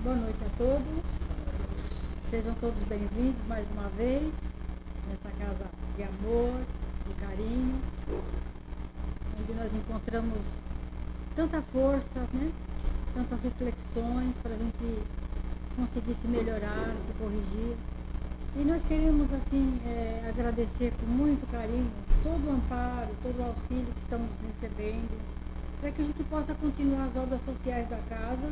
Boa noite a todos. Sejam todos bem-vindos mais uma vez nessa casa de amor, de carinho, onde nós encontramos tanta força, né? Tantas reflexões para a gente conseguir se melhorar, se corrigir. E nós queremos assim agradecer com muito carinho todo o amparo, todo o auxílio que estamos recebendo, para que a gente possa continuar as obras sociais da casa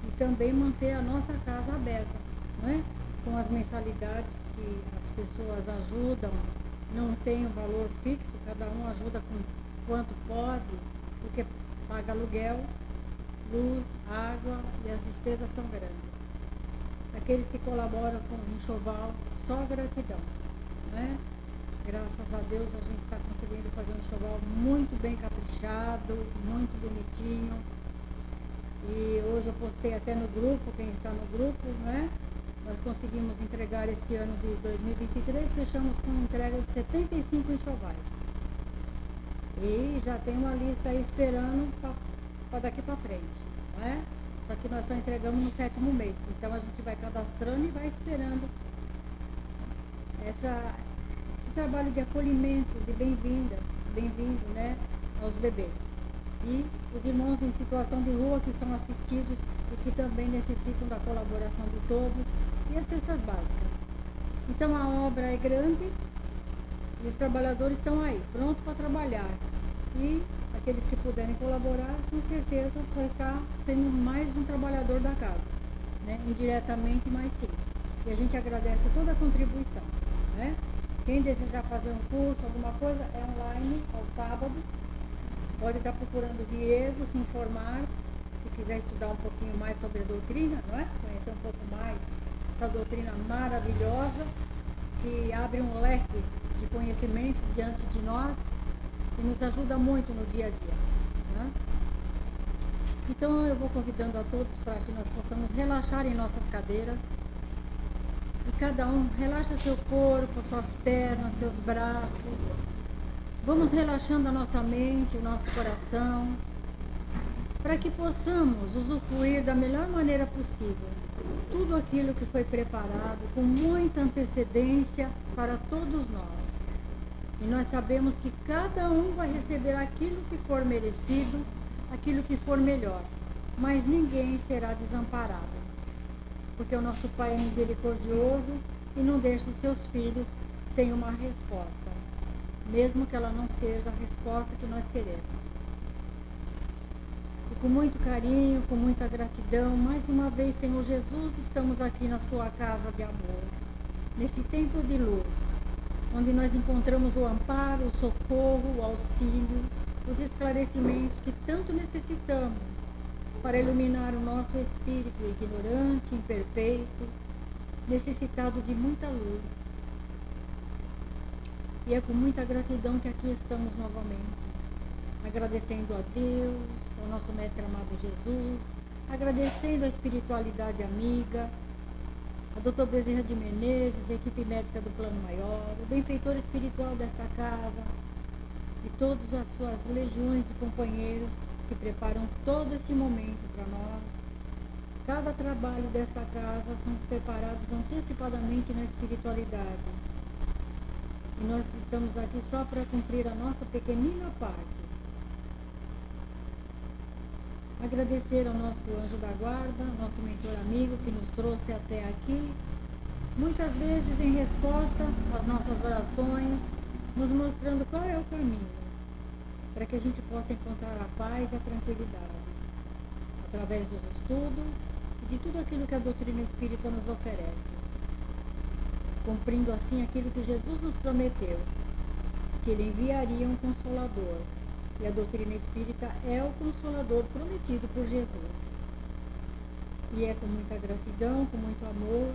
e também manter a nossa casa aberta, não é? Com as mensalidades que as pessoas ajudam, não tem um valor fixo, cada um ajuda com quanto pode, porque paga aluguel, luz, água e as despesas são grandes. Aqueles que colaboram com o enxoval, só gratidão, né? Graças a Deus a gente está conseguindo fazer um enxoval muito bem caprichado, muito bonitinho. E hoje eu postei até no grupo, quem está no grupo, né? Nós conseguimos entregar esse ano de 2023, fechamos com entrega de 75 enxovais. E já tem uma lista aí esperando para daqui para frente, né? Só que nós só entregamos no 7º mês. Então a gente vai cadastrando e vai esperando esse trabalho de acolhimento, de bem-vindo, né, aos bebês. E os irmãos em situação de rua que são assistidos e que também necessitam da colaboração de todos, e as cestas básicas. Então a obra é grande e os trabalhadores estão aí, prontos para trabalhar. E aqueles que puderem colaborar, com certeza só está sendo mais um trabalhador da casa, né? Indiretamente, mas sim. E a gente agradece toda a contribuição, né? Quem desejar fazer um curso, alguma coisa, é online, aos sábados. Pode estar procurando o Diego, se informar, se quiser estudar um pouquinho mais sobre a doutrina, não é? Conhecer um pouco mais essa doutrina maravilhosa, que abre um leque de conhecimentos diante de nós e nos ajuda muito no dia a dia, né? Então eu vou convidando a todos para que nós possamos relaxar em nossas cadeiras. E cada um relaxa seu corpo, suas pernas, seus braços. Vamos relaxando a nossa mente, o nosso coração, para que possamos usufruir da melhor maneira possível tudo aquilo que foi preparado com muita antecedência para todos nós. E nós sabemos que cada um vai receber aquilo que for merecido, aquilo que for melhor, mas ninguém será desamparado, porque o nosso Pai é misericordioso e não deixa os seus filhos sem uma resposta, mesmo que ela não seja a resposta que nós queremos. E com muito carinho, com muita gratidão, mais uma vez, Senhor Jesus, estamos aqui na sua casa de amor, nesse templo de luz, onde nós encontramos o amparo, o socorro, o auxílio, os esclarecimentos que tanto necessitamos para iluminar o nosso espírito ignorante, imperfeito, necessitado de muita luz. E é com muita gratidão que aqui estamos novamente, agradecendo a Deus, ao nosso Mestre amado Jesus, agradecendo a espiritualidade amiga, a Dr. Bezerra de Menezes, a equipe médica do Plano Maior, o benfeitor espiritual desta casa e todas as suas legiões de companheiros que preparam todo esse momento para nós. Cada trabalho desta casa são preparados antecipadamente na espiritualidade. E nós estamos aqui só para cumprir a nossa pequenina parte. Agradecer ao nosso anjo da guarda, nosso mentor amigo que nos trouxe até aqui, muitas vezes em resposta às nossas orações, nos mostrando qual é o caminho, para que a gente possa encontrar a paz e a tranquilidade, através dos estudos e de tudo aquilo que a doutrina espírita nos oferece, cumprindo assim aquilo que Jesus nos prometeu, que ele enviaria um Consolador. E a doutrina espírita é o Consolador prometido por Jesus. E é com muita gratidão, com muito amor,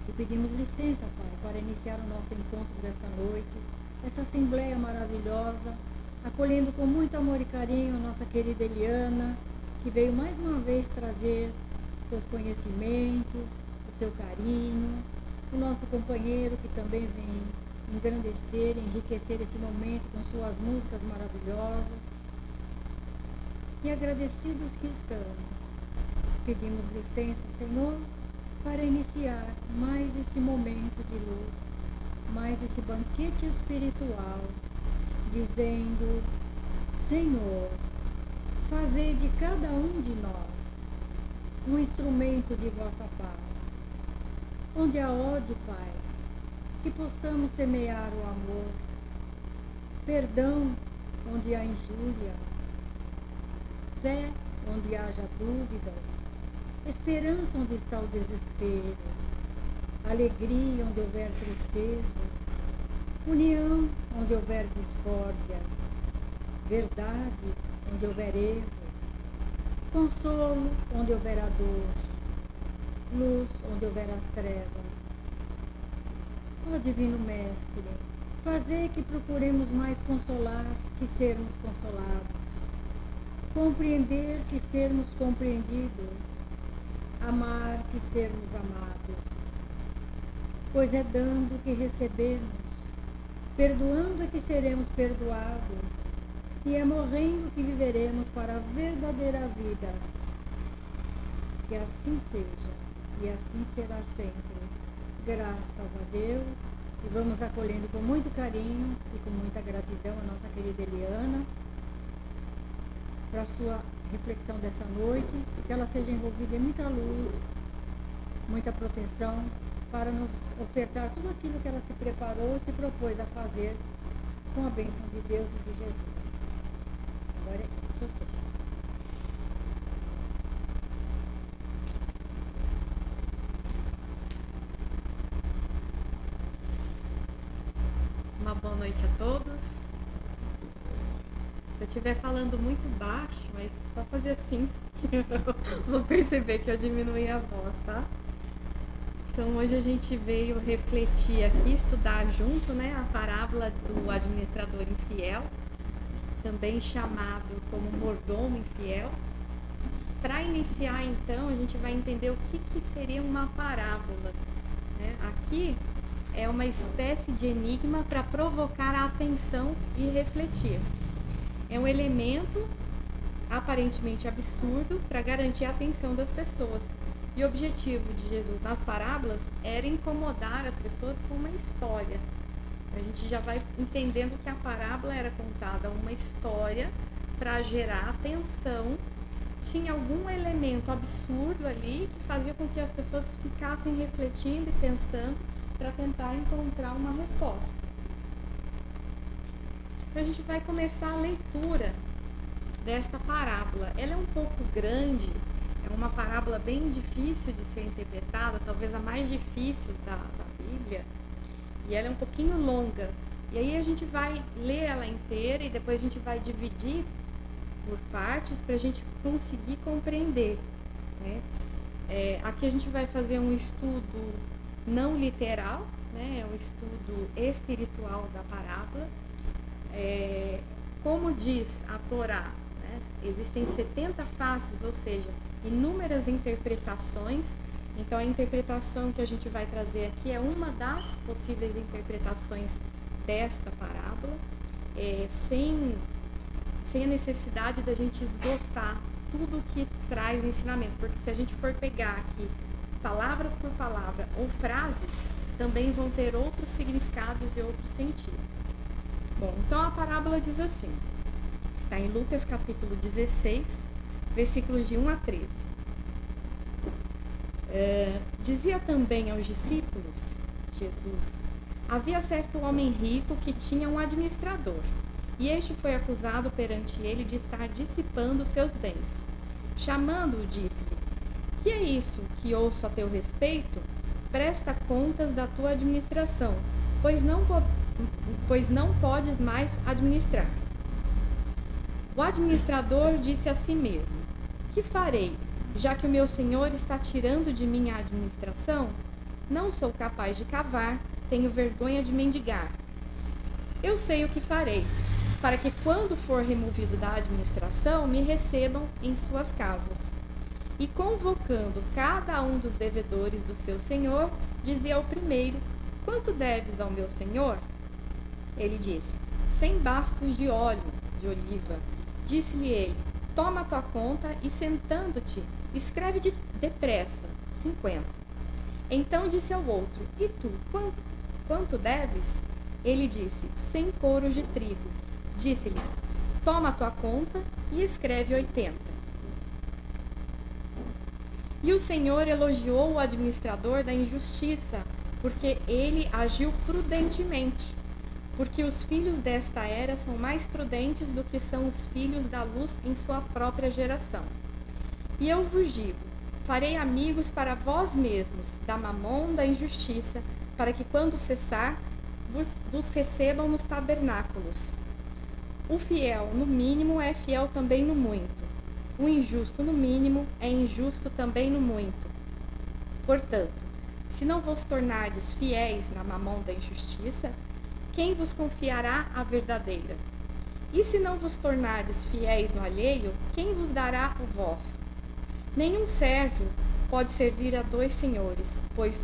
que pedimos licença, Pai, para iniciar o nosso encontro desta noite, essa assembleia maravilhosa, acolhendo com muito amor e carinho a nossa querida Eliana, que veio mais uma vez trazer seus conhecimentos, o seu carinho, o nosso companheiro que também vem engrandecer, enriquecer esse momento com suas músicas maravilhosas. E agradecidos que estamos Pedimos licença, Senhor, para iniciar mais esse momento de luz, mais esse banquete espiritual, dizendo: Senhor, fazei de cada um de nós um instrumento de vossa paz. Onde há ódio, Pai, que possamos semear o amor, perdão onde há injúria, fé onde haja dúvidas, esperança onde está o desespero, alegria onde houver tristezas, união onde houver discórdia, verdade onde houver erro, consolo onde houver a dor, luz onde houver as trevas. Ó Divino Mestre, fazei que procuremos mais consolar que sermos consolados, compreender que sermos compreendidos, amar que sermos amados. Pois é dando que recebemos, perdoando é que seremos perdoados, e é morrendo que viveremos para a verdadeira vida. Que assim seja, e assim será sempre. Graças a Deus. E vamos acolhendo com muito carinho e com muita gratidão a nossa querida Eliana para a sua reflexão dessa noite, e que ela seja envolvida em muita luz, muita proteção, para nos ofertar tudo aquilo que ela se preparou e se propôs a fazer com a bênção de Deus e de Jesus. Agora é você. Uma boa noite a todos. Se eu estiver falando muito baixo, mas só fazer assim, eu vou perceber que eu diminui a voz, tá? Então hoje a gente veio refletir aqui, estudar junto, né, a parábola do administrador infiel, também chamado como mordomo infiel. Para iniciar, então, a gente vai entender o que seria uma parábola, né? Aqui é uma espécie de enigma para provocar a atenção e refletir. É um elemento aparentemente absurdo para garantir a atenção das pessoas. E o objetivo de Jesus nas parábolas era incomodar as pessoas com uma história. A gente já vai entendendo que a parábola era contada uma história para gerar atenção. Tinha algum elemento absurdo ali que fazia com que as pessoas ficassem refletindo e pensando para tentar encontrar uma resposta. Então a gente vai começar a leitura desta parábola. Ela é um pouco grande, é uma parábola bem difícil de ser interpretada, talvez a mais difícil da Bíblia, e ela é um pouquinho longa. E aí a gente vai ler ela inteira e depois a gente vai dividir por partes para a gente conseguir compreender, né? Aqui a gente vai fazer um estudo não literal, né? É um estudo espiritual da parábola. Como diz a Torá, né? Existem 70 faces, ou seja, inúmeras interpretações. Então a interpretação que a gente vai trazer aqui é uma das possíveis interpretações desta parábola, sem a necessidade da gente esgotar tudo o que traz o ensinamento, porque se a gente for pegar aqui palavra por palavra ou frases, também vão ter outros significados e outros sentidos. Bom, então a parábola diz assim, está em Lucas capítulo 16, versículos de 1 a 13. Dizia também aos discípulos, Jesus, havia certo homem rico que tinha um administrador, e este foi acusado perante ele de estar dissipando seus bens. Chamando-o, disse-lhe, que é isso que ouço a teu respeito? Presta contas da tua administração, pois não podes mais administrar. O administrador disse a si mesmo, que farei, já que o meu senhor está tirando de mim a administração? Não sou capaz de cavar, tenho vergonha de mendigar. Eu sei o que farei, para que quando for removido da administração, me recebam em suas casas. E convocando cada um dos devedores do seu senhor, dizia ao primeiro, quanto deves ao meu senhor? Ele disse, 100 bastos de óleo de oliva. Disse-lhe ele, toma a tua conta e, sentando-te, escreve depressa, 50. Então disse ao outro, e tu, quanto deves? Ele disse, 100 coros de trigo. Disse-lhe, toma a tua conta e escreve 80. E o Senhor elogiou o administrador da injustiça, porque ele agiu prudentemente. Porque os filhos desta era são mais prudentes do que são os filhos da luz em sua própria geração. E eu vos digo, farei amigos para vós mesmos, da mamon da injustiça, para que quando cessar, vos recebam nos tabernáculos. O fiel, no mínimo, é fiel também no muito. O injusto, no mínimo, é injusto também no muito. Portanto, se não vos tornardes fiéis na mamon da injustiça, quem vos confiará a verdadeira? E se não vos tornardes fiéis no alheio, quem vos dará o vosso? Nenhum servo pode servir a 2 senhores, pois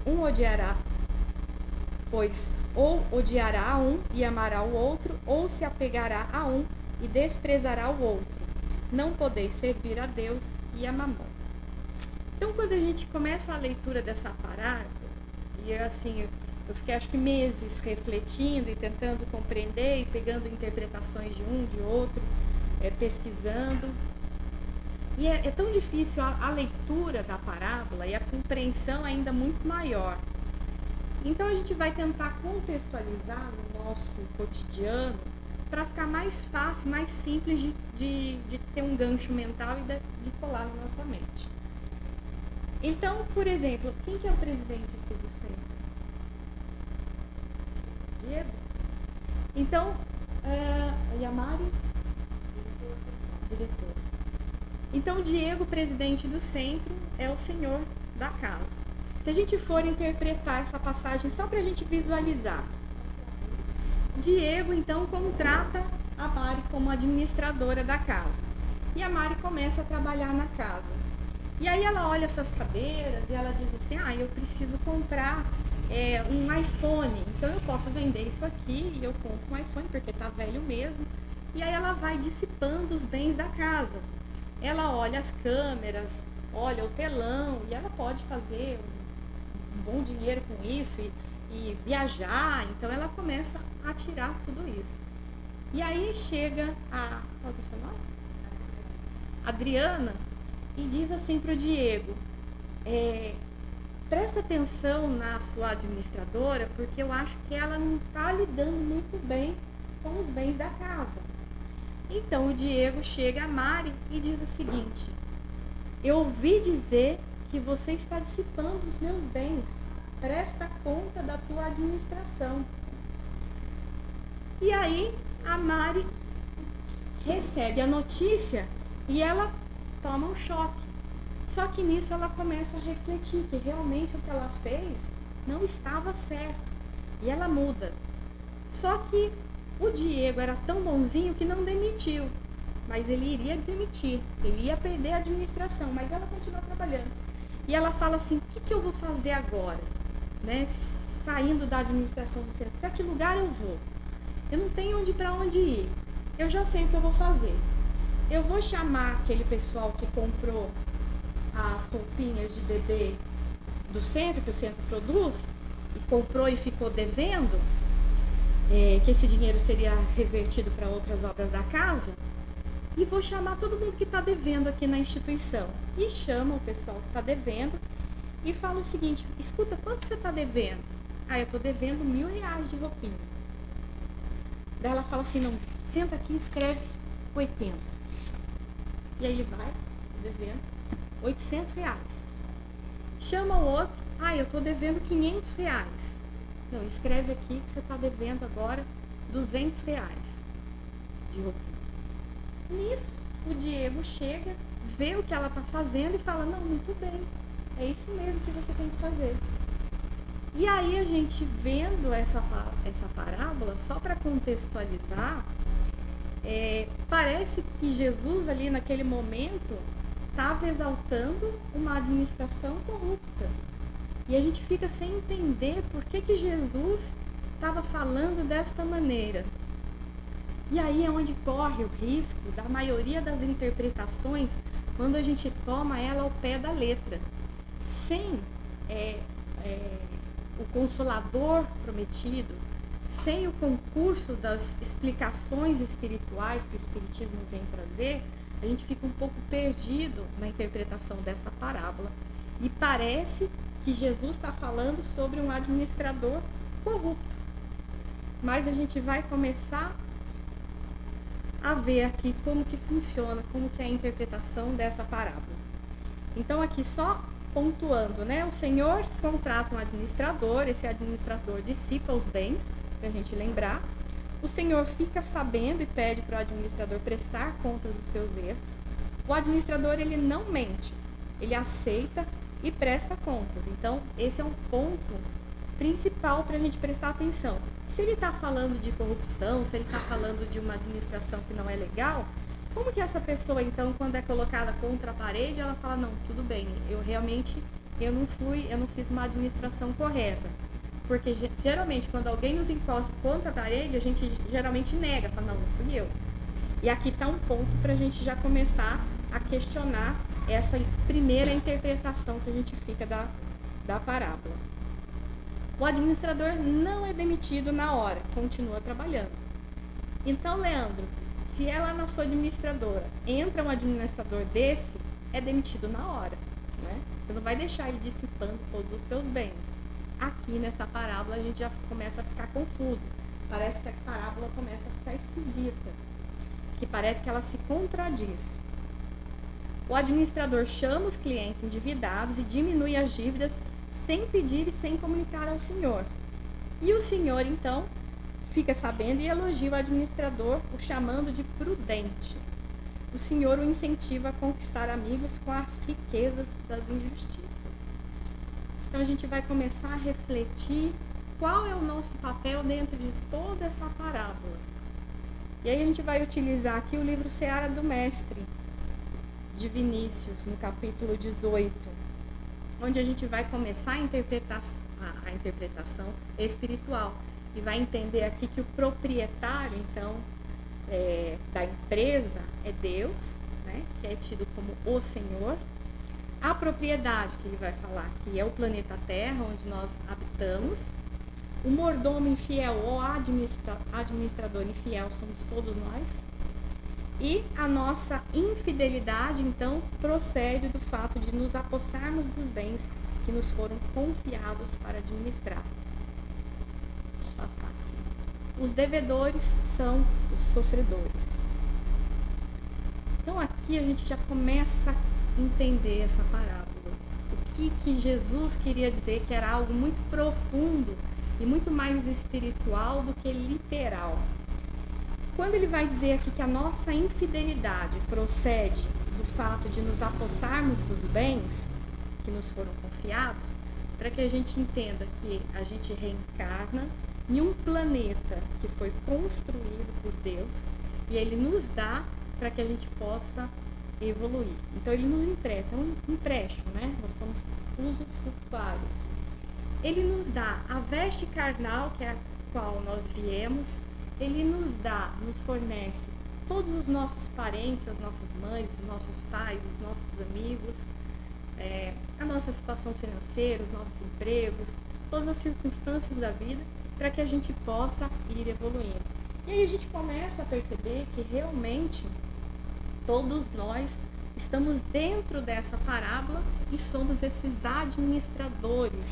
ou odiará a um e amará o outro, ou se apegará a um e desprezará o outro. Não podeis servir a Deus e a mamon. Então, quando a gente começa a leitura dessa parábola, e assim, eu fiquei acho que meses refletindo e tentando compreender e pegando interpretações de um, de outro, pesquisando. E é tão difícil a leitura da parábola e a compreensão ainda muito maior. Então a gente vai tentar contextualizar no nosso cotidiano para ficar mais fácil, mais simples de ter um gancho mental e de colar na nossa mente. Então, por exemplo, quem que é o presidente aqui do centro? Diego? Então, e a Mari? Diretora. Então, o Diego, presidente do centro, é o senhor da casa. Se a gente for interpretar essa passagem só para a gente visualizar, Diego, então, contrata a Mari como administradora da casa. E a Mari começa a trabalhar na casa. E aí ela olha essas cadeiras e ela diz assim, eu preciso comprar um iPhone, então eu posso vender isso aqui e eu compro um iPhone porque tá velho mesmo. E aí ela vai dissipando os bens da casa. Ela olha as câmeras, olha o telão e ela pode fazer um bom dinheiro com isso e viajar. Então ela começa a tirar tudo isso. E aí chega qual que é o seu nome? Adriana, e diz assim para o Diego, presta atenção na sua administradora, porque eu acho que ela não está lidando muito bem com os bens da casa. Então o Diego chega a Mari e diz o seguinte, eu ouvi dizer que você está dissipando os meus bens, presta conta da tua administração. E aí a Mari recebe a notícia e ela toma um choque. Só que nisso ela começa a refletir que realmente o que ela fez não estava certo. E ela muda. Só que o Diego era tão bonzinho que não demitiu. Mas ele iria demitir. Ele ia perder a administração. Mas ela continua trabalhando. E ela fala assim, o que eu vou fazer agora? Né? Saindo da administração do centro. Para que lugar eu vou? Eu não tenho para onde ir. Eu já sei o que eu vou fazer. Eu vou chamar aquele pessoal que comprou as roupinhas de bebê do centro, que o centro produz, e comprou e ficou devendo, que esse dinheiro seria revertido para outras obras da casa, e vou chamar todo mundo que está devendo aqui na instituição. E chama o pessoal que está devendo e fala o seguinte, escuta, quanto você está devendo? Eu estou devendo R$1.000 de roupinha. Daí ela fala assim, não, senta aqui e escreve 80. E aí ele vai, devendo R$800. Chama o outro, eu estou devendo R$500. Não, escreve aqui que você está devendo agora R$200 de roupinha. Nisso, o Diego chega, vê o que ela está fazendo e fala, não, muito bem, é isso mesmo que você tem que fazer. E aí a gente vendo essa parábola, só para contextualizar, parece que Jesus ali naquele momento estava exaltando uma administração corrupta. E a gente fica sem entender por que Jesus estava falando desta maneira. E aí é onde corre o risco da maioria das interpretações quando a gente toma ela ao pé da letra. Sem o Consolador prometido, sem o concurso das explicações espirituais que o Espiritismo vem trazer, a gente fica um pouco perdido na interpretação dessa parábola. E parece que Jesus está falando sobre um administrador corrupto. Mas a gente vai começar a ver aqui como que funciona, como que é a interpretação dessa parábola. Então aqui só pontuando, né? O Senhor contrata um administrador, esse administrador dissipa os bens, para a gente lembrar. O Senhor fica sabendo e pede para o administrador prestar contas dos seus erros. O administrador, ele não mente, ele aceita e presta contas. Então, esse é um ponto principal para a gente prestar atenção. Se ele está falando de corrupção, se ele está falando de uma administração que não é legal, como que essa pessoa, então, quando é colocada contra a parede, ela fala, não, tudo bem, eu não fiz uma administração correta. Porque geralmente quando alguém nos encosta contra a parede, a gente geralmente nega, fala, não fui eu. E aqui está um ponto para a gente já começar a questionar essa primeira interpretação que a gente fica da parábola. O administrador não é demitido na hora, continua trabalhando. Então, Leandro, se ela na sua administradora entra um administrador desse, é demitido na hora, né? Você não vai deixar ele dissipando todos os seus bens. Aqui nessa parábola a gente já começa a ficar confuso. Parece que a parábola começa a ficar esquisita, que parece que ela se contradiz. O administrador chama os clientes endividados e diminui as dívidas sem pedir e sem comunicar ao senhor. E o senhor, então, fica sabendo e elogia o administrador, o chamando de prudente. O senhor o incentiva a conquistar amigos com as riquezas das injustiças. Então a gente vai começar a refletir qual é o nosso papel dentro de toda essa parábola. E aí a gente vai utilizar aqui o livro Seara do Mestre, de Vinícius, no capítulo 18, onde a gente vai começar a interpretação espiritual. E vai entender aqui que o proprietário, então, da empresa é Deus, né, que é tido como o Senhor. A propriedade que ele vai falar aqui é o planeta Terra, onde nós habitamos. O mordomo infiel ou administrador infiel somos todos nós. E a nossa infidelidade, então, procede do fato de nos apossarmos dos bens que nos foram confiados para administrar. Vou passar aqui. Os devedores são os sofredores. Então, aqui a gente já começa a entender essa parábola. O que Jesus queria dizer, que era algo muito profundo e muito mais espiritual do que literal. Quando ele vai dizer aqui que a nossa infidelidade procede do fato de nos apossarmos dos bens que nos foram confiados, para que a gente entenda que a gente reencarna em um planeta que foi construído por Deus e ele nos dá para que a gente possa evoluir. Então ele nos empresta, é um empréstimo, né? Nós somos usufrutuários. Ele nos dá a veste carnal, que é a qual nós viemos. Ele nos dá, nos fornece todos os nossos parentes, as nossas mães, os nossos pais, os nossos amigos, a nossa situação financeira, os nossos empregos, todas as circunstâncias da vida, para que a gente possa ir evoluindo. E aí a gente começa a perceber que realmente todos nós estamos dentro dessa parábola e somos esses administradores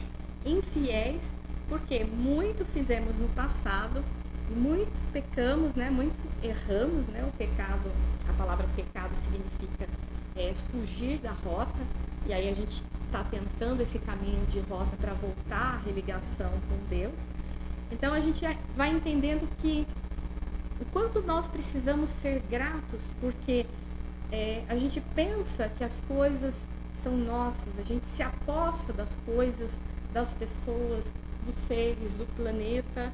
infiéis, porque muito fizemos no passado, muito pecamos, né? Muito erramos, né? O pecado, a palavra pecado significa fugir da rota, e aí a gente está tentando esse caminho de rota para voltar à religação com Deus. Então a gente vai entendendo que o quanto nós precisamos ser gratos, porque a gente pensa que as coisas são nossas, a gente se apossa das coisas, das pessoas, dos seres, do planeta,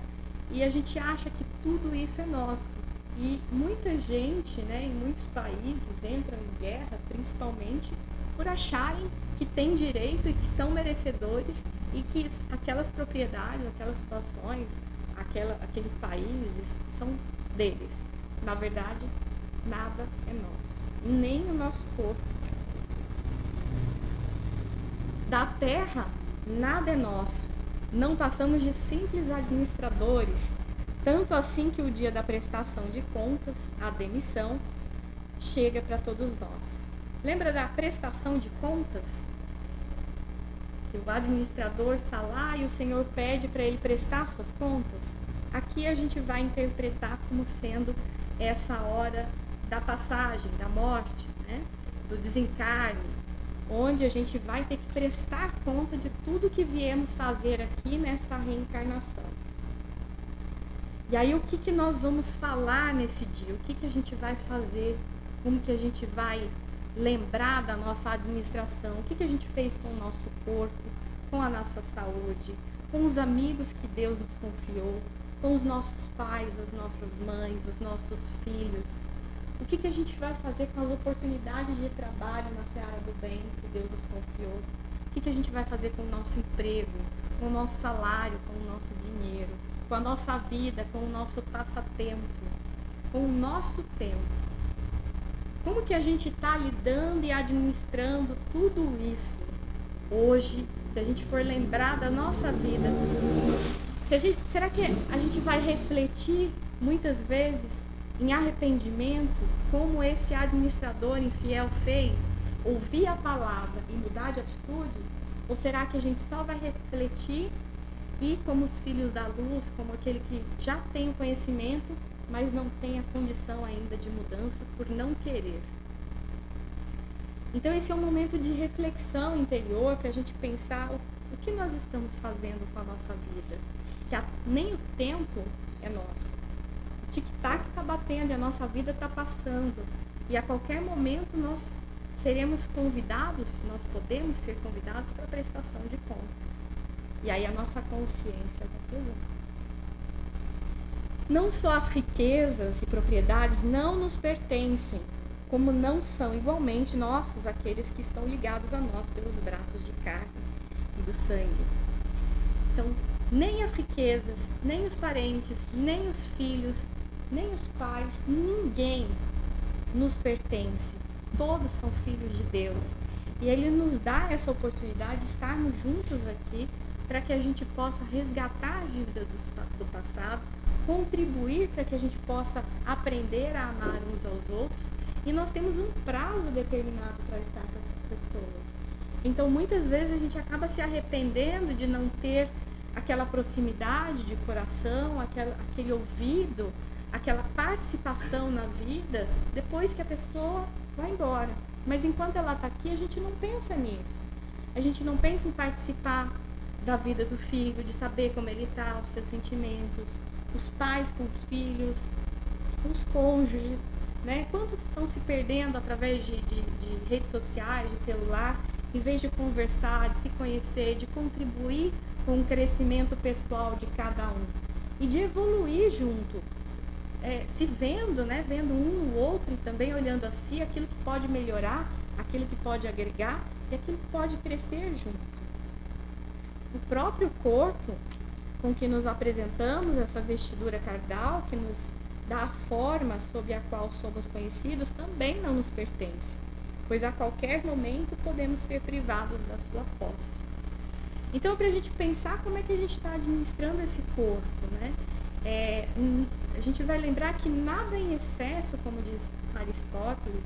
e a gente acha que tudo isso é nosso. E muita gente, né, em muitos países entram em guerra, principalmente por acharem que têm direito e que são merecedores e que aquelas propriedades, aquelas situações, aqueles países são deles. Na verdade, nada é nosso, nem o nosso corpo. Da terra, nada é nosso. Não passamos de simples administradores, tanto assim que o dia da prestação de contas, a demissão, chega para todos nós. Lembra da prestação de contas? Que o administrador está lá e o Senhor pede para ele prestar suas contas? Aqui a gente vai interpretar como sendo essa hora da passagem, da morte, né? Do desencarne, onde a gente vai ter que prestar conta de tudo que viemos fazer aqui nesta reencarnação. E aí o que nós vamos falar nesse dia? O que a gente vai fazer? Como que a gente vai lembrar da nossa administração? O que a gente fez com o nosso corpo, com a nossa saúde, com os amigos que Deus nos confiou, com os nossos pais, as nossas mães, os nossos filhos? O que a gente vai fazer com as oportunidades de trabalho na seara do bem que Deus nos confiou? O que a gente vai fazer com o nosso emprego, com o nosso salário, com o nosso dinheiro, com a nossa vida, com o nosso passatempo, com o nosso tempo? Como que a gente está lidando e administrando tudo isso hoje, se a gente for lembrar da nossa vida? Será que a gente vai refletir muitas vezes em arrependimento, como esse administrador infiel fez, ouvir a palavra e mudar de atitude? Ou será que a gente só vai refletir e, como os filhos da luz, como aquele que já tem o conhecimento, mas não tem a condição ainda de mudança por não querer? Então esse é um momento de reflexão interior para a gente pensar o que nós estamos fazendo com a nossa vida, que nem o tempo é nosso. O tic-tac está batendo e a nossa vida está passando, e a qualquer momento nós seremos convidados, nós podemos ser convidados para a prestação de contas, e aí a nossa consciência vai pesar. Não só as riquezas e propriedades não nos pertencem, como não são igualmente nossos aqueles que estão ligados a nós pelos braços de carne e do sangue. Então, nem as riquezas, nem os parentes, nem os filhos, nem os pais, ninguém nos pertence. Todos são filhos de Deus. E Ele nos dá essa oportunidade de estarmos juntos aqui para que a gente possa resgatar as dívidas do passado, contribuir para que a gente possa aprender a amar uns aos outros. E nós temos um prazo determinado para estar com essas pessoas. Então, muitas vezes a gente acaba se arrependendo de não ter aquela proximidade de coração, aquele ouvido, aquela participação na vida, depois que a pessoa vai embora. Mas enquanto ela está aqui, a gente não pensa nisso. A gente não pensa em participar da vida do filho, de saber como ele está, os seus sentimentos, os pais com os filhos, os cônjuges, né? Quantos estão se perdendo através de redes sociais, de celular, em vez de conversar, de se conhecer, de contribuir com o crescimento pessoal de cada um e de evoluir junto, se vendo, né? Vendo um no outro e também olhando a si, aquilo que pode melhorar, aquilo que pode agregar e aquilo que pode crescer junto. O próprio corpo com que nos apresentamos, essa vestidura cardal que nos dá a forma sob a qual somos conhecidos, também não nos pertence, pois a qualquer momento podemos ser privados da sua posse. Então, para a gente pensar como é que a gente está administrando esse corpo, né? A gente vai lembrar que nada em excesso, como diz Aristóteles,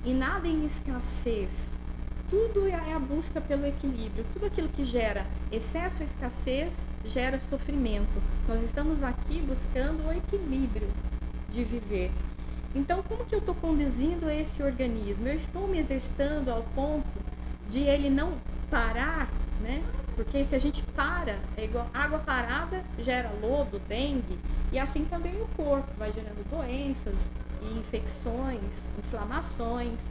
e nada em escassez. Tudo é a busca pelo equilíbrio. Tudo aquilo que gera excesso ou escassez gera sofrimento. Nós estamos aqui buscando o equilíbrio de viver. Então, como que eu estou conduzindo esse organismo? Eu estou me exercitando ao ponto de ele não parar, né? Porque se a gente para, é igual água parada, gera lodo, dengue, e assim também o corpo vai gerando doenças e infecções, inflamações.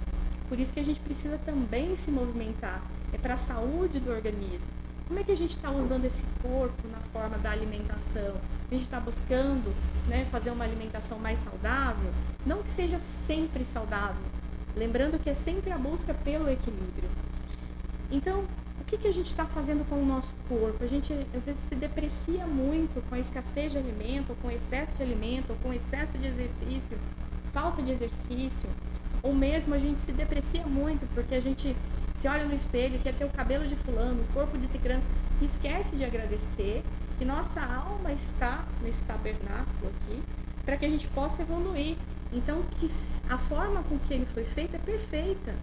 Por isso que a gente precisa também se movimentar, é para a saúde do organismo. Como é que a gente está usando esse corpo na forma da alimentação? A gente está buscando, né, fazer uma alimentação mais saudável? Não que seja sempre saudável, lembrando que é sempre a busca pelo equilíbrio. Então, o que a gente está fazendo com o nosso corpo? A gente às vezes se deprecia muito com a escassez de alimento, ou com excesso de alimento, ou com excesso de exercício, falta de exercício, ou mesmo a gente se deprecia muito porque a gente se olha no espelho, quer ter o cabelo de fulano, o corpo de ciclano, e esquece de agradecer que nossa alma está nesse tabernáculo aqui para que a gente possa evoluir. Então, que a forma com que ele foi feito é perfeita.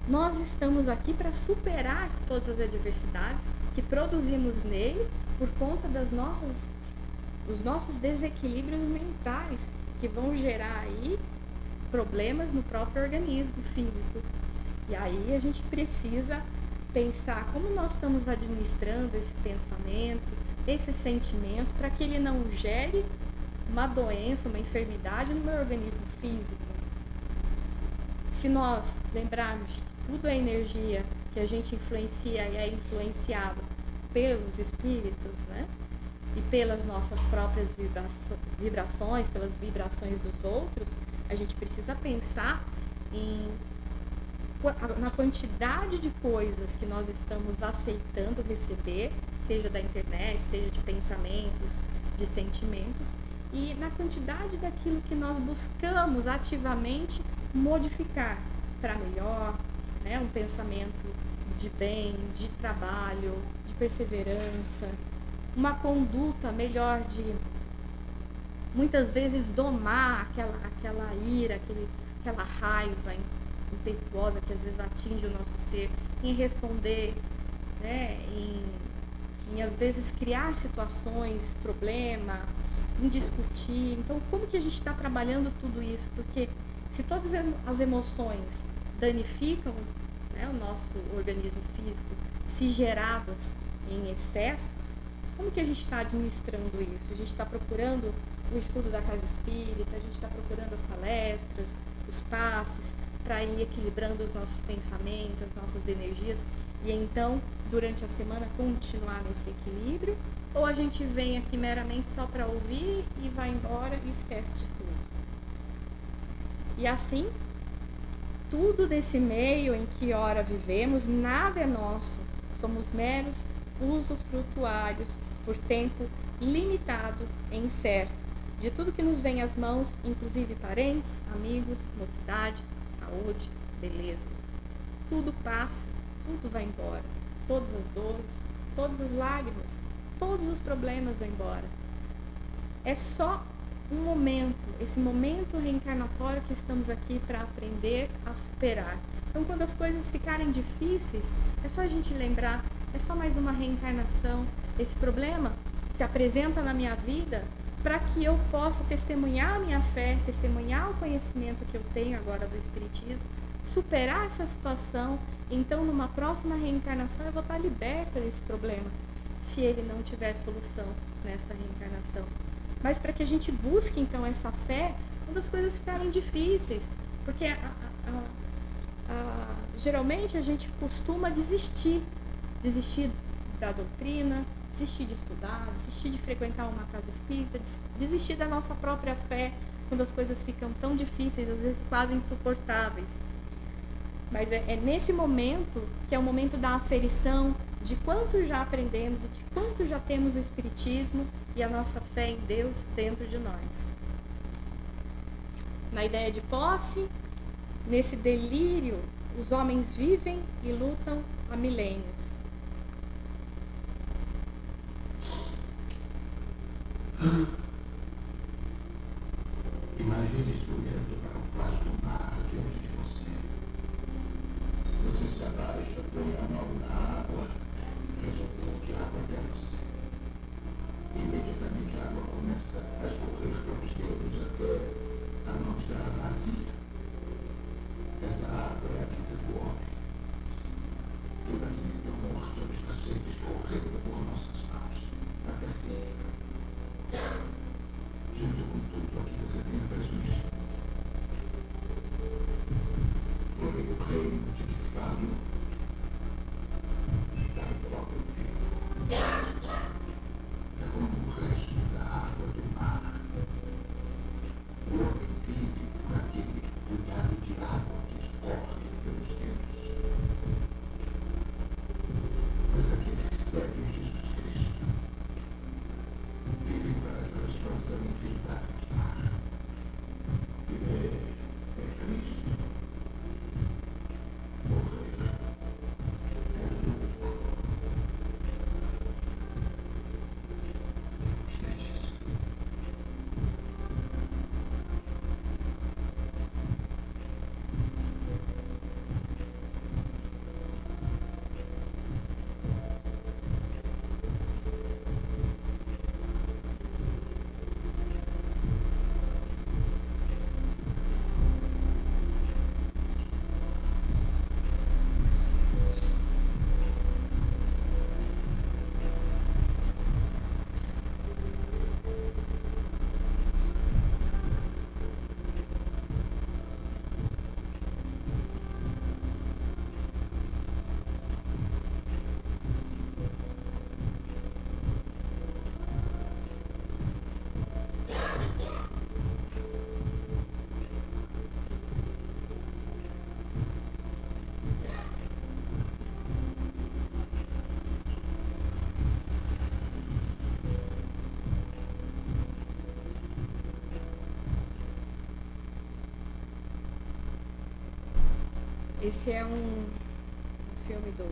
Nós estamos aqui para superar todas as adversidades que produzimos nele por conta dos nossos desequilíbrios mentais, que vão gerar aí problemas no próprio organismo físico. E aí a gente precisa pensar como nós estamos administrando esse pensamento, esse sentimento, para que ele não gere uma doença, uma enfermidade no meu organismo físico. Se nós lembrarmos que tudo é energia, que a gente influencia e é influenciado pelos espíritos, né? E pelas nossas próprias vibrações, pelas vibrações dos outros, a gente precisa pensar na quantidade de coisas que nós estamos aceitando receber, seja da internet, seja de pensamentos, de sentimentos, e na quantidade daquilo que nós buscamos ativamente modificar para melhor, né? Um pensamento de bem, de trabalho, de perseverança, uma conduta melhor de muitas vezes domar aquela ira, aquela raiva impetuosa que às vezes atinge o nosso ser, em responder, né? em às vezes criar situações, problema, em discutir. Então, como que a gente está trabalhando tudo isso? Porque se todas as emoções danificam, né, o nosso organismo físico, se geradas em excessos, como que a gente está administrando isso? A gente está procurando o estudo da casa espírita, a gente está procurando as palestras, os passes, para ir equilibrando os nossos pensamentos, as nossas energias, e então, durante a semana, continuar nesse equilíbrio, ou a gente vem aqui meramente só para ouvir e vai embora e esquece de tudo. E assim, tudo desse meio em que ora vivemos, nada é nosso, somos meros usufrutuários por tempo limitado e incerto de tudo que nos vem às mãos, inclusive parentes, amigos, mocidade, saúde, beleza. Tudo passa, tudo vai embora. Todas as dores, todas as lágrimas, todos os problemas vão embora. É só um momento, esse momento reencarnatório que estamos aqui para aprender a superar. Então, quando as coisas ficarem difíceis, é só a gente lembrar, é só mais uma reencarnação. Esse problema se apresenta na minha vida para que eu possa testemunhar a minha fé, testemunhar o conhecimento que eu tenho agora do Espiritismo, superar essa situação. Então, numa próxima reencarnação, eu vou estar liberta desse problema, se ele não tiver solução nessa reencarnação. Mas para que a gente busque, então, essa fé quando as coisas ficarem difíceis, porque geralmente a gente costuma desistir da doutrina, desistir de estudar, desistir de frequentar uma casa espírita, desistir da nossa própria fé quando as coisas ficam tão difíceis, às vezes quase insuportáveis. Mas é nesse momento que é o momento da aferição de quanto já aprendemos e de quanto já temos o Espiritismo e a nossa fé em Deus dentro de nós. Na ideia de posse, nesse delírio, os homens vivem e lutam há milênios. Imagine-se olhando para o vasto mar diante de você. Você se abaixa, põe a mão na água e faz um pouco de água até você. Imediatamente a água começa a escorrer pelos dedos até a mão estar vazia. Essa água é a vida do homem. Toda a semente da morte está sempre escorrendo por nossas mãos, até ser. Junto com tudo a que você tem preços. Porém, o reino de que falo está o próprio vivo. É como o resto da água do mar. O homem vive por aquele punhado de água que escorre pelos dedos. Esse é um filme do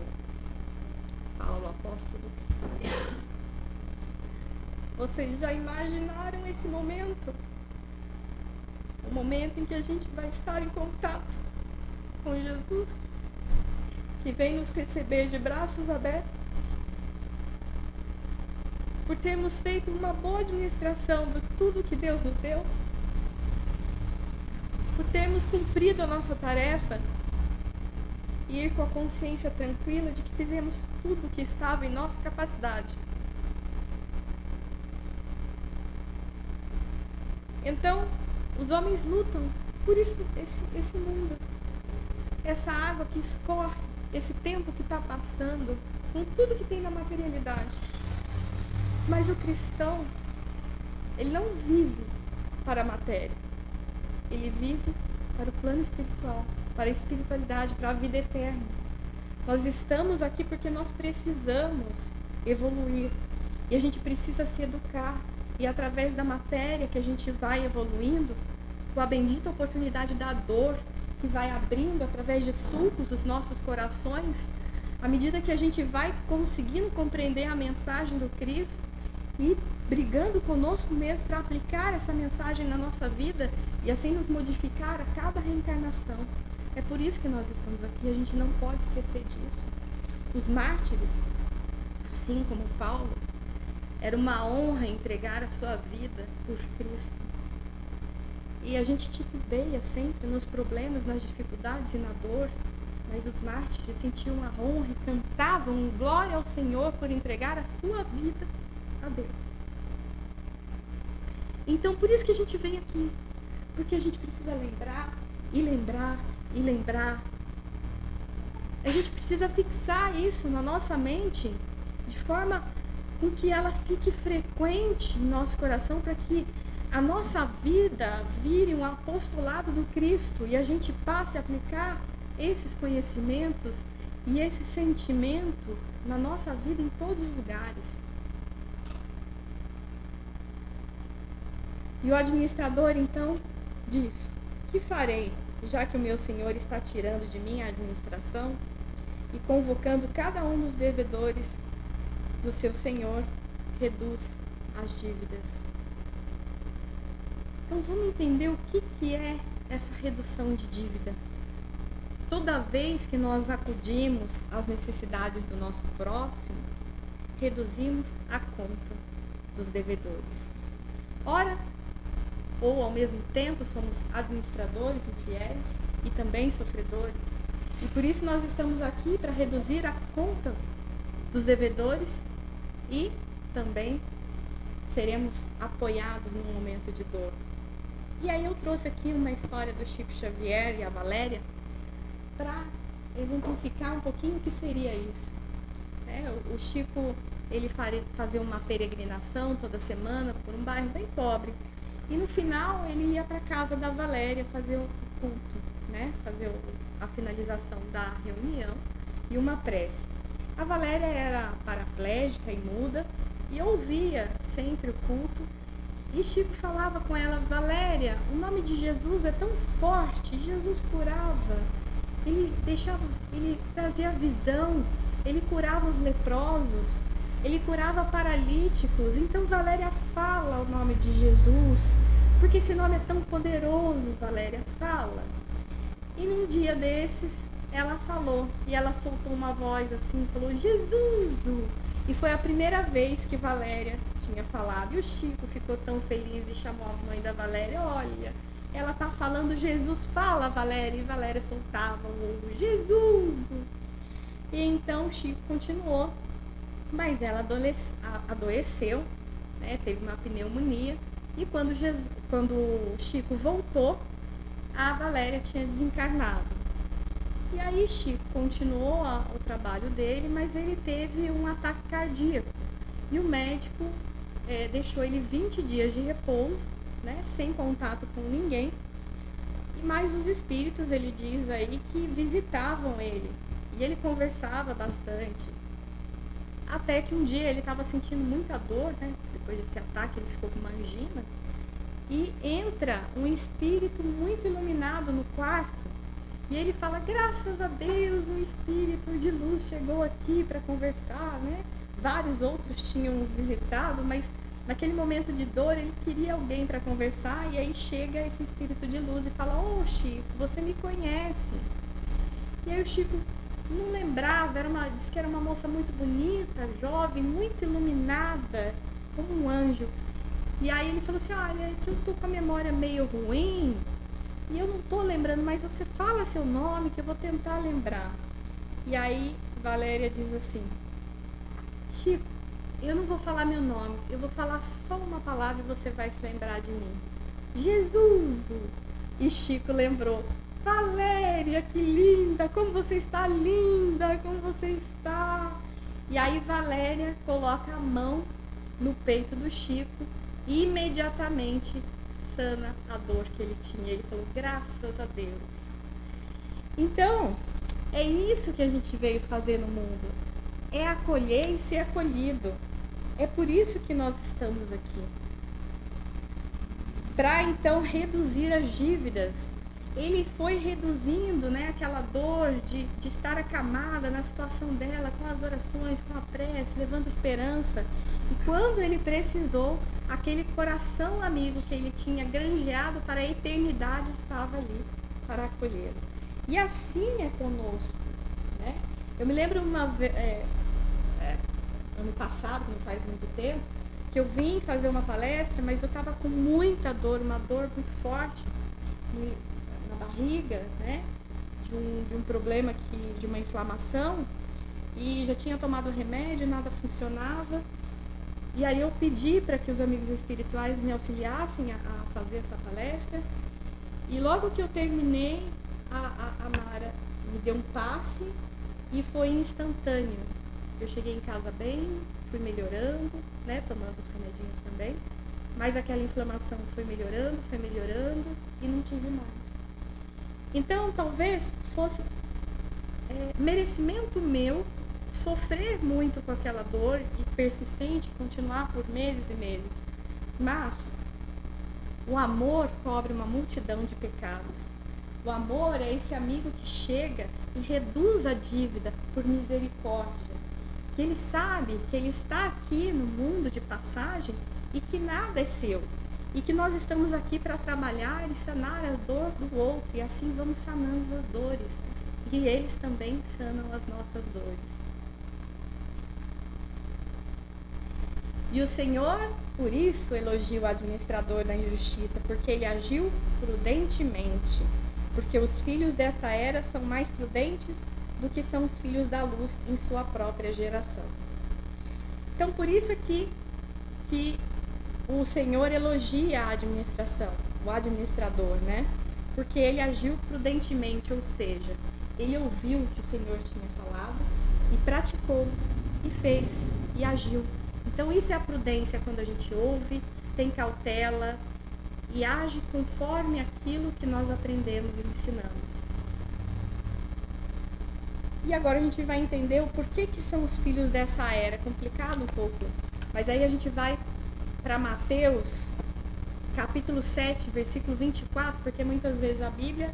Paulo, apóstolo do Cristo. Vocês já imaginaram esse momento? O momento em que a gente vai estar em contato com Jesus, que vem nos receber de braços abertos, por termos feito uma boa administração de tudo que Deus nos deu, por termos cumprido a nossa tarefa e ir com a consciência tranquila de que fizemos tudo o que estava em nossa capacidade. Então, os homens lutam por isso, esse mundo, essa água que escorre, esse tempo que está passando, com tudo que tem na materialidade. Mas o cristão, ele não vive para a matéria, ele vive para o plano espiritual, para a espiritualidade, para a vida eterna. Nós estamos aqui porque nós precisamos evoluir e a gente precisa se educar. E através da matéria que a gente vai evoluindo, com a bendita oportunidade da dor que vai abrindo através de sulcos os nossos corações, à medida que a gente vai conseguindo compreender a mensagem do Cristo e brigando conosco mesmo para aplicar essa mensagem na nossa vida e assim nos modificar a cada reencarnação. É por isso que nós estamos aqui, a gente não pode esquecer disso. Os mártires, assim como Paulo, era uma honra entregar a sua vida por Cristo. E a gente titubeia sempre nos problemas, nas dificuldades e na dor, mas os mártires sentiam a honra e cantavam glória ao Senhor por entregar a sua vida a Deus. Então, por isso que a gente vem aqui, porque a gente precisa lembrar e lembrar e lembrar. A gente precisa fixar isso na nossa mente de forma com que ela fique frequente em nosso coração, para que a nossa vida vire um apostolado do Cristo e a gente passe a aplicar esses conhecimentos e esse sentimento na nossa vida em todos os lugares. E o administrador então diz: que farei, já que o meu Senhor está tirando de mim a administração e convocando cada um dos devedores do seu Senhor, reduz as dívidas. Então vamos entender o que é essa redução de dívida. Toda vez que nós acudimos às necessidades do nosso próximo, reduzimos a conta dos devedores. Ora, ou ao mesmo tempo somos administradores infiéis e também sofredores. E por isso nós estamos aqui para reduzir a conta dos devedores e também seremos apoiados num momento de dor. E aí eu trouxe aqui uma história do Chico Xavier e a Valéria para exemplificar um pouquinho o que seria isso. O Chico, ele fazia uma peregrinação toda semana por um bairro bem pobre. E no final ele ia para a casa da Valéria fazer o culto, fazer a finalização da reunião e uma prece. A Valéria era paraplégica e muda e ouvia sempre o culto. E Chico falava com ela: Valéria, o nome de Jesus é tão forte, Jesus curava, ele trazia visão, ele curava os leprosos, ele curava paralíticos. Então Valéria, fala o nome de Jesus, porque esse nome é tão poderoso. Valéria, fala. E num dia desses ela falou, e ela soltou uma voz assim, falou: Jesus! E foi a primeira vez que Valéria tinha falado. E o Chico ficou tão feliz e chamou a mãe da Valéria: olha, ela tá falando Jesus, fala, Valéria. E Valéria soltava o Jesus. E então o Chico continuou, mas ela adoeceu, teve uma pneumonia. E quando o Chico voltou, a Valéria tinha desencarnado. E aí Chico continuou o trabalho dele, mas ele teve um ataque cardíaco. E o médico deixou ele 20 dias de repouso, sem contato com ninguém. E mais os espíritos, ele diz aí, que visitavam ele. E ele conversava bastante. Até que um dia ele estava sentindo muita dor, depois desse ataque ele ficou com uma angina. E entra um espírito muito iluminado no quarto E ele fala, graças a Deus, um espírito de luz chegou aqui para conversar, né? Vários outros tinham visitado, mas naquele momento de dor ele queria alguém para conversar, e aí chega esse espírito de luz e fala, ô Chico, você me conhece? E aí o Chico não lembrava, disse que era uma moça muito bonita, jovem, muito iluminada, como um anjo. E aí ele falou assim, olha, é que eu tô com a memória meio ruim, e eu não tô lembrando, mas você fala seu nome que eu vou tentar lembrar. E aí Valéria diz assim, Chico, eu não vou falar meu nome, eu vou falar só uma palavra e você vai se lembrar de mim. Jesus! E Chico lembrou, Valéria, que linda, como você está linda, como você está. E aí Valéria coloca a mão no peito do Chico e imediatamente sana a dor que ele tinha. Ele falou, graças a Deus. Então, é isso que a gente veio fazer no mundo. É acolher e ser acolhido. É por isso que nós estamos aqui. Para então reduzir as dívidas. Ele foi reduzindo, né, aquela dor de estar acamada na situação dela, com as orações, com a prece, levando esperança. E quando ele precisou, aquele coração amigo que ele tinha granjeado para a eternidade estava ali para acolhê-lo. E assim é conosco, né? Eu me lembro ano passado, não faz muito tempo, que eu vim fazer uma palestra, mas eu estava com muita dor, uma dor muito forte na barriga, né? De um problema de uma inflamação, e já tinha tomado remédio, nada funcionava. E aí eu pedi para que os amigos espirituais me auxiliassem a fazer essa palestra. E logo que eu terminei, a Mara me deu um passe e foi instantâneo. Eu cheguei em casa bem, fui melhorando, né, tomando os remedinhos também, mas aquela inflamação foi melhorando e não tive mais. Então, talvez fosse merecimento meu sofrer muito com aquela dor e persistente, continuar por meses e meses. Mas o amor cobre uma multidão de pecados. O amor é esse amigo que chega e reduz a dívida por misericórdia. Que ele sabe que ele está aqui no mundo de passagem e que nada é seu. E que nós estamos aqui para trabalhar e sanar a dor do outro. E assim vamos sanando as dores. E eles também sanam as nossas dores. E o Senhor, por isso, elogia o administrador da injustiça, porque ele agiu prudentemente. Porque os filhos desta era são mais prudentes do que são os filhos da luz em sua própria geração. Então, por isso aqui que o Senhor elogia a administração, o administrador, né? Porque ele agiu prudentemente, ou seja, ele ouviu o que o Senhor tinha falado e praticou, e fez, e agiu. Então, isso é a prudência, quando a gente ouve, tem cautela e age conforme aquilo que nós aprendemos e ensinamos. E agora a gente vai entender o porquê que são os filhos dessa era. É complicado um pouco, mas aí a gente vai para Mateus, capítulo 7, versículo 24, porque muitas vezes a Bíblia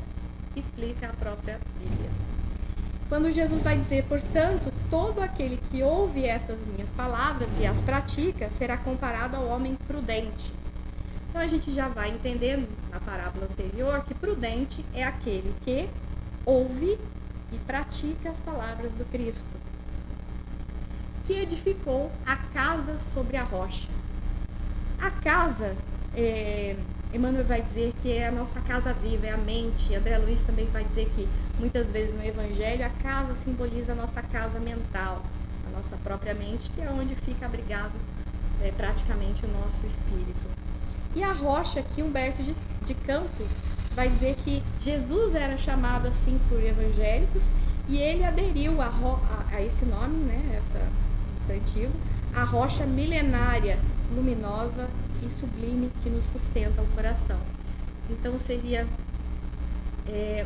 explica a própria Bíblia. Quando Jesus vai dizer, portanto, todo aquele que ouve essas minhas palavras e as pratica, será comparado ao homem prudente. Então a gente já vai entender na parábola anterior que prudente é aquele que ouve e pratica as palavras do Cristo, que edificou a casa sobre a rocha. A casa, Emmanuel vai dizer que é a nossa casa viva, é a mente. André Luiz também vai dizer que muitas vezes no Evangelho a casa simboliza a nossa casa mental, a nossa própria mente, que é onde fica abrigado praticamente o nosso espírito. E a rocha aqui, Humberto de Campos vai dizer que Jesus era chamado assim por evangélicos e ele aderiu a esse nome, né, esse substantivo, a rocha milenária, luminosa e sublime que nos sustenta o coração. Então seria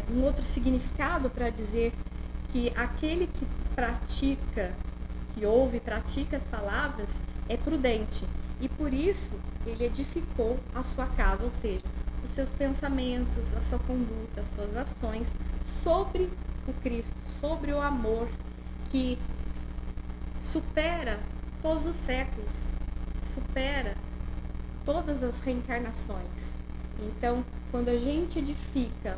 um outro significado para dizer que aquele que pratica, que ouve e pratica as palavras é prudente, e por isso ele edificou a sua casa, ou seja, os seus pensamentos, a sua conduta, as suas ações sobre o Cristo, sobre o amor que supera todos os séculos, supera todas as reencarnações. Então, quando a gente edifica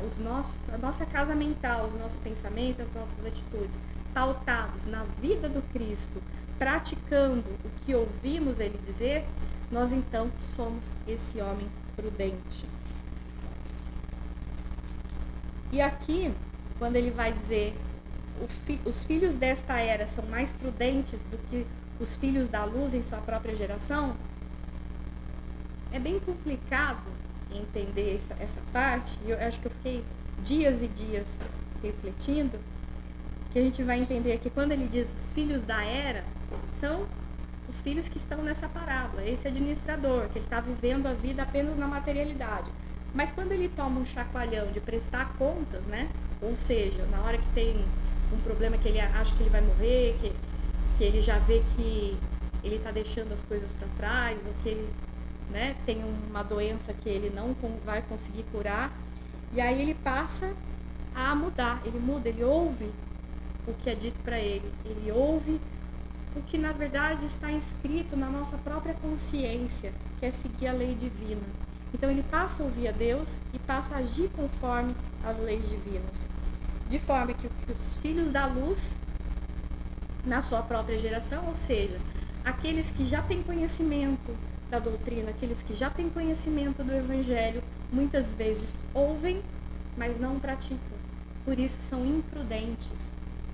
a nossa casa mental, os nossos pensamentos, as nossas atitudes, pautados na vida do Cristo, praticando o que ouvimos ele dizer, nós então somos esse homem prudente. E aqui, quando ele vai dizer os filhos desta era são mais prudentes do que os filhos da luz em sua própria geração, é bem complicado entender essa parte, e eu acho que eu fiquei dias e dias refletindo, que a gente vai entender que quando ele diz os filhos da era, são os filhos que estão nessa parábola, esse administrador, que ele está vivendo a vida apenas na materialidade. Mas quando ele toma um chacoalhão de prestar contas, né? Ou seja, na hora que tem um problema que ele acha que ele vai morrer, que ele já vê que ele está deixando as coisas para trás, ou que ele, né, tem uma doença que ele não vai conseguir curar, e aí ele passa a mudar, ele muda, ele ouve o que é dito para ele, ele ouve o que na verdade está inscrito na nossa própria consciência, que é seguir a lei divina. Então ele passa a ouvir a Deus e passa a agir conforme as leis divinas, de forma que os filhos da luz, na sua própria geração, ou seja, aqueles que já têm conhecimento da doutrina, aqueles que já têm conhecimento do Evangelho, muitas vezes ouvem, mas não praticam. Por isso são imprudentes,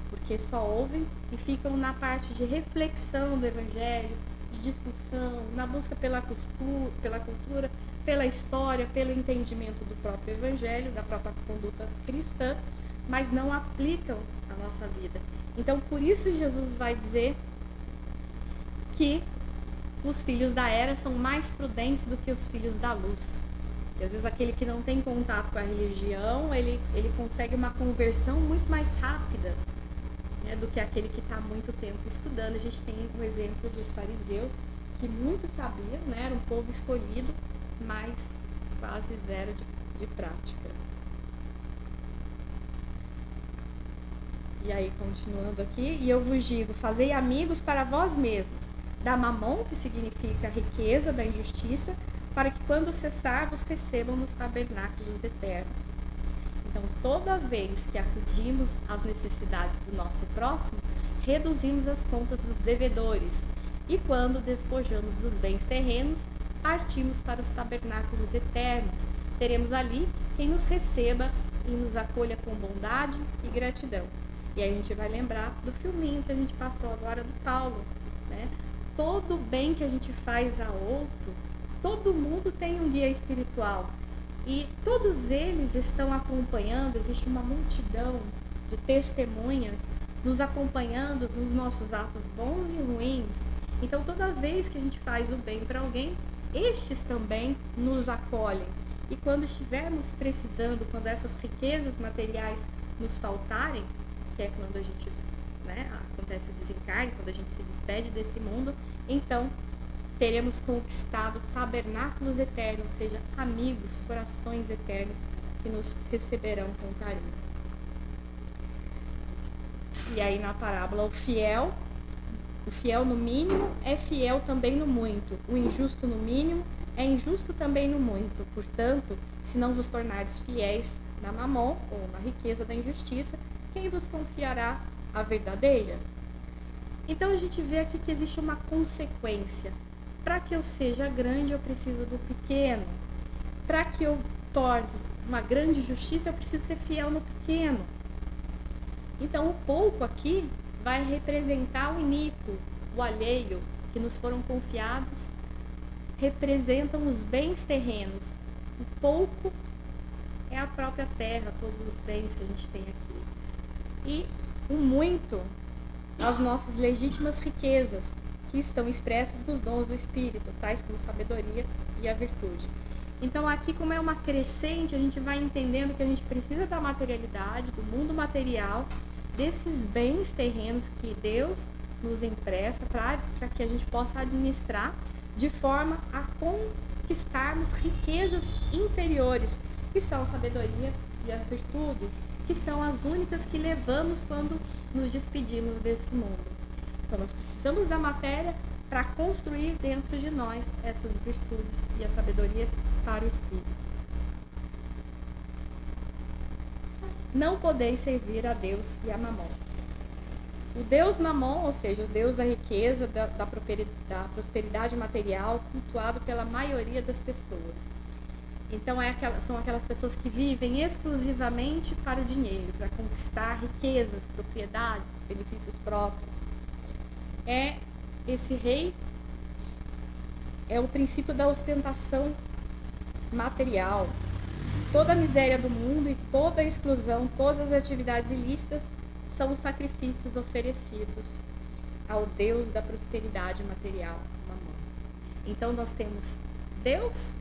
porque só ouvem e ficam na parte de reflexão do Evangelho, de discussão, na busca pela cultura, pela história, pelo entendimento do próprio Evangelho, da própria conduta cristã, mas não aplicam a nossa vida. Então, por isso Jesus vai dizer que os filhos da era são mais prudentes do que os filhos da luz. E às vezes aquele que não tem contato com a religião, ele consegue uma conversão muito mais rápida, né, do que aquele que está muito tempo estudando. A gente tem o exemplo dos fariseus, que muito sabiam, né, era um povo escolhido, mas quase zero de prática. E aí, continuando aqui, e eu vos digo, fazei amigos para vós mesmos, da mamon, que significa riqueza da injustiça, para que quando cessar vos recebam nos tabernáculos eternos. Então, toda vez que acudimos às necessidades do nosso próximo, reduzimos as contas dos devedores, e quando despojamos dos bens terrenos, partimos para os tabernáculos eternos. Teremos ali quem nos receba e nos acolha com bondade e gratidão. E aí a gente vai lembrar do filminho que a gente passou agora do Paulo, né? Todo bem que a gente faz a outro, todo mundo tem um guia espiritual. E todos eles estão acompanhando, existe uma multidão de testemunhas nos acompanhando nos nossos atos bons e ruins. Então, toda vez que a gente faz o bem para alguém, estes também nos acolhem. E quando estivermos precisando, quando essas riquezas materiais nos faltarem, que é quando a gente, né, acontece o desencarne, quando a gente se despede desse mundo, então teremos conquistado tabernáculos eternos, ou seja, amigos, corações eternos que nos receberão com carinho. E aí na parábola, o fiel no mínimo é fiel também no muito, o injusto no mínimo é injusto também no muito. Portanto, se não vos tornares fiéis na mamon, ou na riqueza da injustiça, quem vos confiará a verdadeira? Então a gente vê aqui que existe uma consequência. Para que eu seja grande, eu preciso do pequeno. Para que eu torne uma grande justiça, eu preciso ser fiel no pequeno. Então o pouco aqui vai representar o iníquo, o alheio, que nos foram confiados, representam os bens terrenos. O pouco é a própria terra, todos os bens que a gente tem aqui. E o muito, as nossas legítimas riquezas, que estão expressas nos dons do Espírito, tais como a sabedoria e a virtude. Então aqui, como é uma crescente, a gente vai entendendo que a gente precisa da materialidade, do mundo material, desses bens terrenos que Deus nos empresta para que a gente possa administrar de forma a conquistarmos riquezas interiores, que são a sabedoria e as virtudes, que são as únicas que levamos quando nos despedimos desse mundo. Então nós precisamos da matéria para construir dentro de nós essas virtudes e a sabedoria para o espírito. Não podeis servir a Deus e a Mamon. O Deus Mamon, ou seja, o Deus da riqueza, da prosperidade material, cultuado pela maioria das pessoas. Então são aquelas pessoas que vivem exclusivamente para o dinheiro, para conquistar riquezas, propriedades, benefícios próprios. Esse rei é o princípio da ostentação material. Toda a miséria do mundo e toda a exclusão, todas as atividades ilícitas são os sacrifícios oferecidos ao Deus da prosperidade material, Mamon. Então nós temos Deus,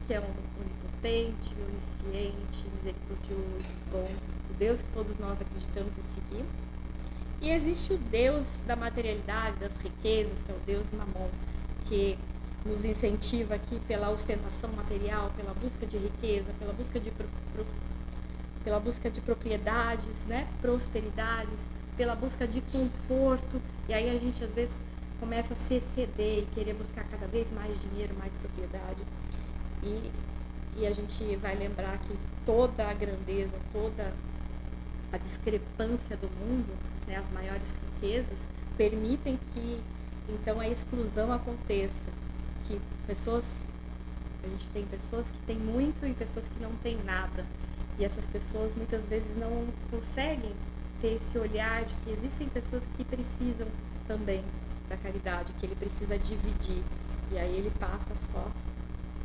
que é onipotente, onisciente, misericordioso, bom, o Deus que todos nós acreditamos e seguimos. E existe o Deus da materialidade, das riquezas, que é o Deus Mamon, que nos incentiva aqui pela ostentação material, pela busca de riqueza, pela busca de propriedades, né? Prosperidades, pela busca de conforto. E aí a gente às vezes começa a se exceder e querer buscar cada vez mais dinheiro, mais propriedade. E a gente vai lembrar que toda a grandeza, toda a discrepância do mundo, né, as maiores riquezas, permitem que então a exclusão aconteça. Que a gente tem pessoas que têm muito e pessoas que não têm nada. E essas pessoas muitas vezes não conseguem ter esse olhar de que existem pessoas que precisam também da caridade, que ele precisa dividir. E aí ele passa só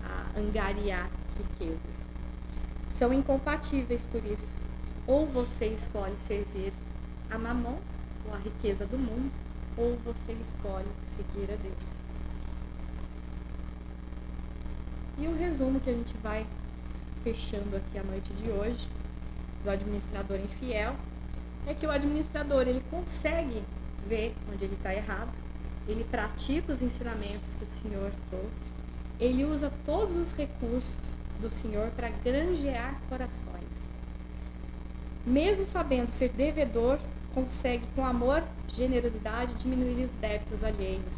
a angariar riquezas. São incompatíveis por isso. Ou você escolhe servir a Mamon, ou a riqueza do mundo, ou você escolhe seguir a Deus. E o resumo que a gente vai fechando aqui a noite de hoje, do administrador infiel, é que o administrador, ele consegue ver onde ele está errado, ele pratica os ensinamentos que o Senhor trouxe, ele usa todos os recursos do Senhor para granjear corações. Mesmo sabendo ser devedor, consegue com amor, generosidade, diminuir os débitos alheios.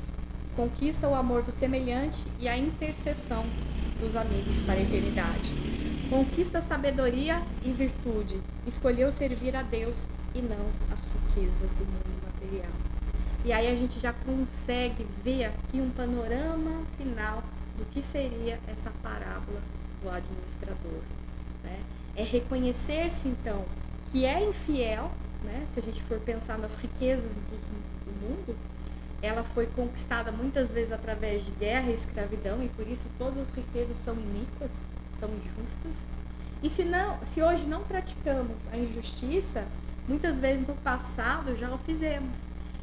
Conquista o amor do semelhante e a intercessão dos amigos para a eternidade. Conquista sabedoria e virtude. Escolheu servir a Deus e não as riquezas do mundo material. E aí a gente já consegue ver aqui um panorama final do que seria essa parábola do administrador, né? É reconhecer-se então que é infiel, né? Se a gente for pensar nas riquezas do mundo, ela foi conquistada muitas vezes através de guerra e escravidão, e por isso todas as riquezas são iníquas, são injustas. E se hoje não praticamos a injustiça, muitas vezes no passado já o fizemos.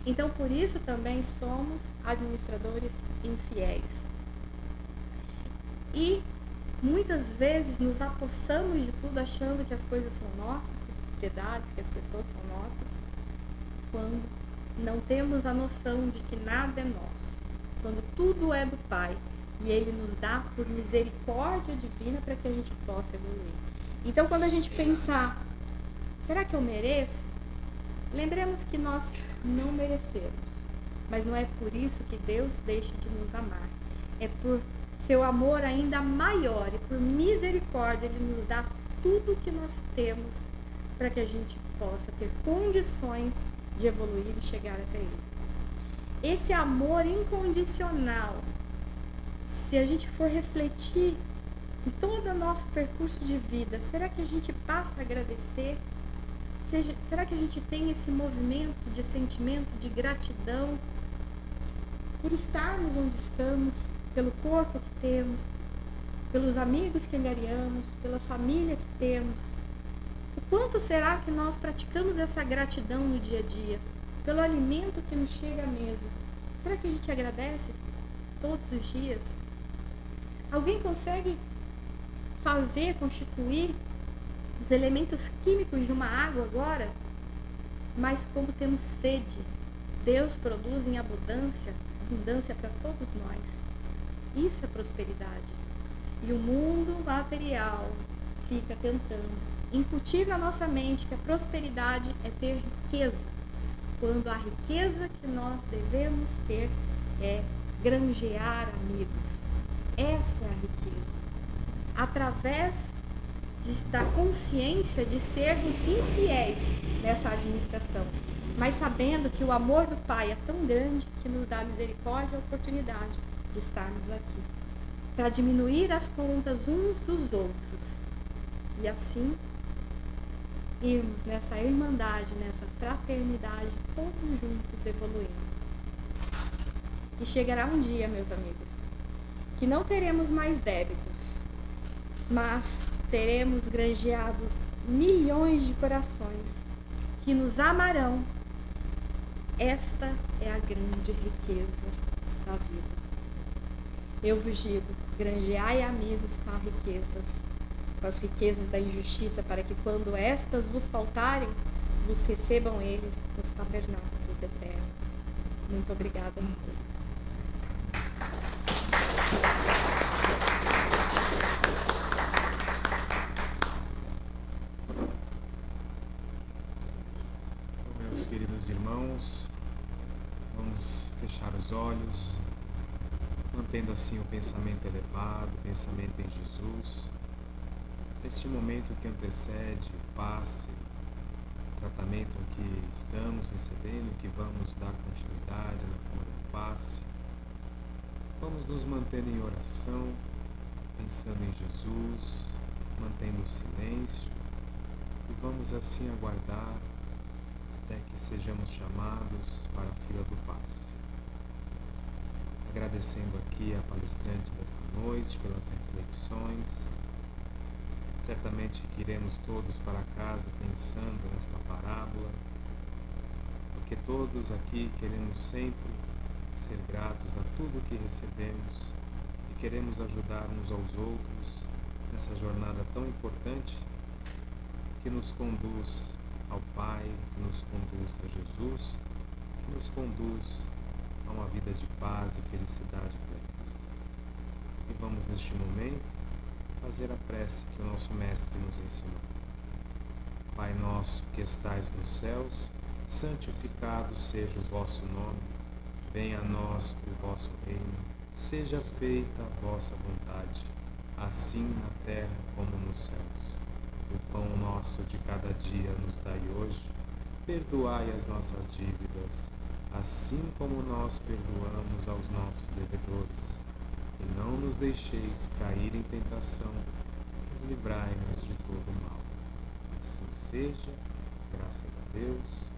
Então por isso também somos administradores infiéis. E muitas vezes nos apossamos de tudo achando que as coisas são nossas, que as propriedades, que as pessoas são nossas, quando não temos a noção de que nada é nosso, quando tudo é do Pai e Ele nos dá por misericórdia divina para que a gente possa evoluir. Então quando a gente pensar, será que eu mereço? Lembremos que nós não merecemos, mas não é por isso que Deus deixa de nos amar. É por seu amor ainda maior e por misericórdia Ele nos dá tudo o que nós temos para que a gente possa ter condições de evoluir e chegar até Ele. Esse amor incondicional, se a gente for refletir em todo o nosso percurso de vida, será que a gente passa a agradecer? Será que a gente tem esse movimento de sentimento de gratidão por estarmos onde estamos, pelo corpo que temos, pelos amigos que angariamos, pela família que temos? O quanto será que nós praticamos essa gratidão no dia a dia? Pelo alimento que nos chega à mesa. Será que a gente agradece todos os dias? Alguém consegue constituir os elementos químicos de uma água agora? Mas como temos sede, Deus produz em abundância para todos nós. Isso é prosperidade. E o mundo material fica tentando incutir na nossa mente que a prosperidade é ter riqueza, quando a riqueza que nós devemos ter é granjear amigos. Essa é a riqueza. Através da consciência de sermos sim fiéis nessa administração, mas sabendo que o amor do Pai é tão grande que nos dá a misericórdia e a oportunidade de estarmos aqui, para diminuir as contas uns dos outros e assim irmos nessa irmandade, nessa fraternidade, todos juntos evoluindo. E chegará um dia, meus amigos, que não teremos mais débitos, mas teremos granjeados milhões de corações que nos amarão. Esta é a grande riqueza da vida. Eu vos digo, granjeai amigos com as riquezas da injustiça, para que quando estas vos faltarem, vos recebam eles nos tabernáculos eternos. Muito obrigada a todos. Meus queridos irmãos, vamos fechar os olhos, mantendo assim o pensamento elevado, o pensamento em Jesus. Neste momento que antecede o passe, o tratamento que estamos recebendo, que vamos dar continuidade na cama do passe, vamos nos manter em oração, pensando em Jesus, mantendo o silêncio, e vamos assim aguardar até que sejamos chamados para a fila do passe. Agradecendo aqui a palestrante desta noite pelas reflexões. Certamente que iremos todos para casa pensando nesta parábola, porque todos aqui queremos sempre ser gratos a tudo que recebemos e queremos ajudar uns aos outros nessa jornada tão importante que nos conduz ao Pai, que nos conduz a Jesus, que nos conduz a uma vida de paz e felicidade plenas. E vamos neste momento fazer a prece que o nosso Mestre nos ensinou. Pai nosso que estais nos céus, santificado seja o vosso nome, venha a nós o vosso reino, seja feita a vossa vontade, assim na terra como nos céus. O pão nosso de cada dia nos dai hoje, perdoai as nossas dívidas, assim como nós perdoamos aos nossos devedores. E não nos deixeis cair em tentação, mas livrai-nos de todo o mal. Assim seja, graças a Deus.